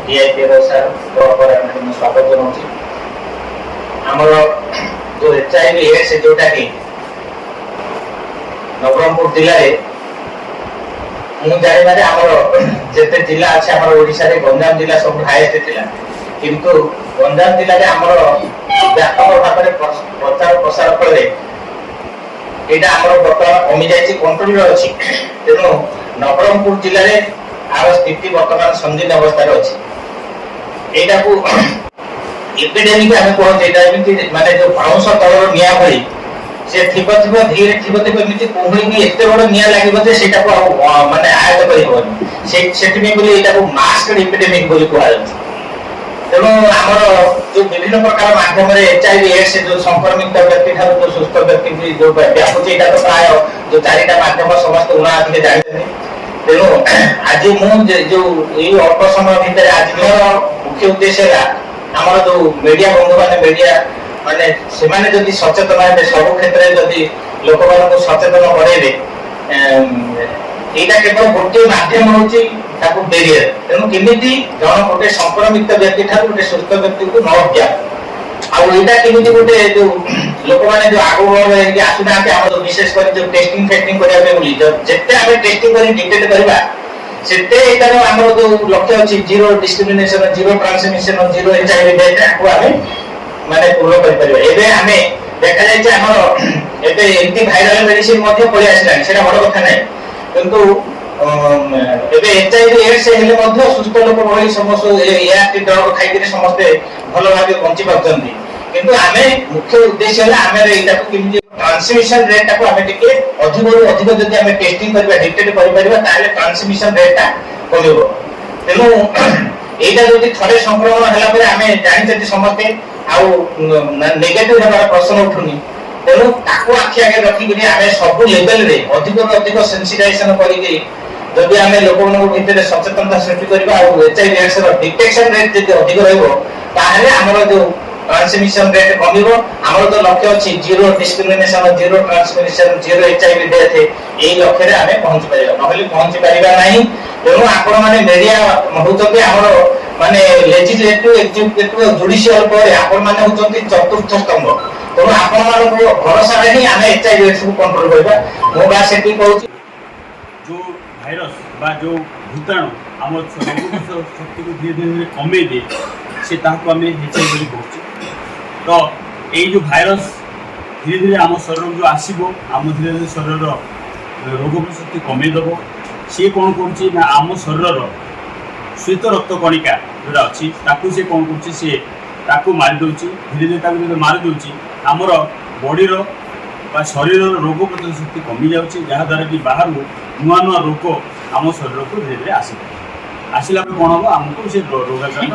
TIP सार स्वागत जनाऊँ आमर जो एचआईवी एड्स जोटा कि नवरंगपुर जिले में जानवे आमर जिते जिला अच्छे आम ओडिशा रे गंजाम जिला सब हाईएस्ट थिला किंतु गंजाम जिले में आमर व्यापक भाव में प्रचार प्रसार फल यहाँ आम बर्तमान कमी जाए कंट्रोल अच्छी तेणु नवरंगपुर जिले में आर स्थिति बर्तमान संगीन अवस्था अच्छी यहाँ को एपिडेमिक आम कहते माने जो पाउंस तलर निया भली से थिबो थिबो धीरे थिबो थिबो एमिति कोहुई कि एते बड़ निया लागिबो जे सेटा को माने आयत करि होबनी सेटि में बोली एटा को मास्क एपिडेमिक बोली कहै छै तेणु आमर जो विभिन्न प्रकार माध्यम रे एचआईवी एड्स जो संक्रमित व्यक्ति ठार जो सुस्थ व्यक्ति की जो व्यापुची एटा तो प्राय जो चारिटा माध्यम समस्त उना अधिक जानि तेणु आज मु जो एई अल्प समय भीतर आज मोर मुख्य उद्देश्य है आमर जो मीडिया बंधु माने मीडिया माने से माने जदि सचेतन है सब क्षेत्र में जदि लोक मान सचेतन करेबे एटा केवल गोटे माध्यम होची ताको बेरियर तेणु केमिति जन गोटे संक्रमित व्यक्ति ठार गोटे सुस्थ व्यक्ति को न हत्या आ एटा केमिति गोटे जो लोक माने जो आगो के आसुना हम विशेष कर जो टेस्टिंग फेस्टिंग करिया बोली जेते आमे टेस्टिंग करी डिटेक्ट करबा सेते एटार हमर जो लक्ष्य अछि zero discrimination zero transmission zero HIV death को आमे माने पूर्ण कर परिबा एबे हमें देखा जाय जे हमर एबे एंटी वायरल मेडिसिन मध्ये पळि आसलानी सेटा बड़ कथा नै किंतु एबे एचआईवी एड्स हेले मध्ये सुस्थ लोक भଳି समस्त एआरटी ड्रग खाइ के समस्त भलो भाबे बंची पाउछन्ती किंतु हमें मुख्य उद्देश्य है हमें एटा को किमि ट्रांसमिशन रेट को हमें टिके अधिक जदि हमें टेस्टिंग करबा डिटेक्ट करि परिबा ताले ट्रांसमिशन रेट कमिबो तेनु एटा जदि थरे संक्रमण हला पर हमें जानि जति समस्त आउ नेगेटिव हेबार प्रश्न उठुनी तेणु ताकू आखि आगे रखिक आम सब लेवल रे अधिक सेंसिटाइजेशन करी जदि आम लोक भितर सचेतनता सृष्टि करबा आ एचआईवी एड्स रो डिटेक्शन रेट जदि अधिक रहइबो ताहले हमर जो ट्रांसमिशन रेट कमिबो हमर तो लक्ष्य अछि zero discrimination zero transmission zero HIV death एई लक्ष्य रे आमे पहुंच परिबा नहले पहुंच परिबा नाही तेणु आपण माने मीडिया होउतबे हमर माने लेजिस्लेटिव एग्जीक्यूटिव जुडिशियल पर आपण माने होउचंती चतुर्थ स्तंभ तेणु आपण मानको भरोसा रे ही आमे एचआईवी एड्स को कंट्रोल करबा मो बा सेठी कहूची जो भाइरस बा जो भूताणु हमर शक्ति को धीरे धीरे कमे दे से ताको आमे एचआईवी कहूची तो ये जो भाइरस धीरे धीरे आम शरीर जो आसो आम धीरे धीरे शरीर रोग प्रतिशक्ति कमेदेव सी कौन कर आम शरीर श्वेत रक्त कणिका जोटा अच्छी सी कौन कर मारिदे धीरे धीरे जो मारिदे आमर बॉडीर शरीर रोग प्रतिरोधक शक्ति कमी जाऊँगी जहाँद्वारा कि बाहर नुआ नुआ रोग आम शरीर को धीरे धीरे आसला कौन हम आमको से रोगाक्रांत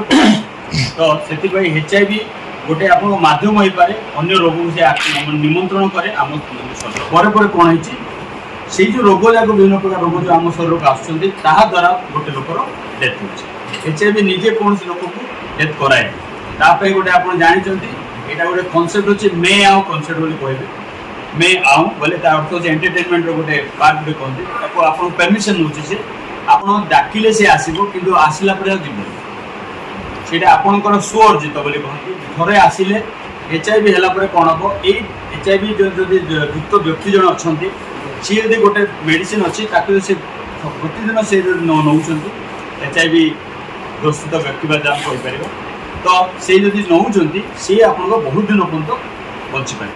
तो से एचआईवी गोटे आप मध्यम हो पारे अन्य रोग को से निमंत्रण करे आम शरीर पर कौन है से जो रोग जाक विभिन्न प्रकार रोग जो आम शरीर को आसुँचा गोटे लोकर डेथ हो एचआईवी निजे कौन लोक को डेथ कराए ताप गोटे आप जानते यहाँ गोटे कनसेप्ट अच्छे मे आउ कनसेप्ट बोली कहे मे आउ बोले अर्थ हो एंटरटेनमेंट रोटे पार्ट गोटे कहते आप परमिशन नौ से आप डाकिले से आसो कि आसला जीवन सेटा आपंकर सुअर्जित बोली कहते थरे आसिले एचआईवी है कौन हम ये एचआईवी जो युक्त व्यक्ति जन अच्छा सी यदि गोटे मेडिसिन अच्छी से प्रतिदिन से नौ एचआईवी ग्रसित व्यक्ति जहाँ कहीपर तो से जदि नौ सी आप बहुत दिन पर्यटन बंची पारे।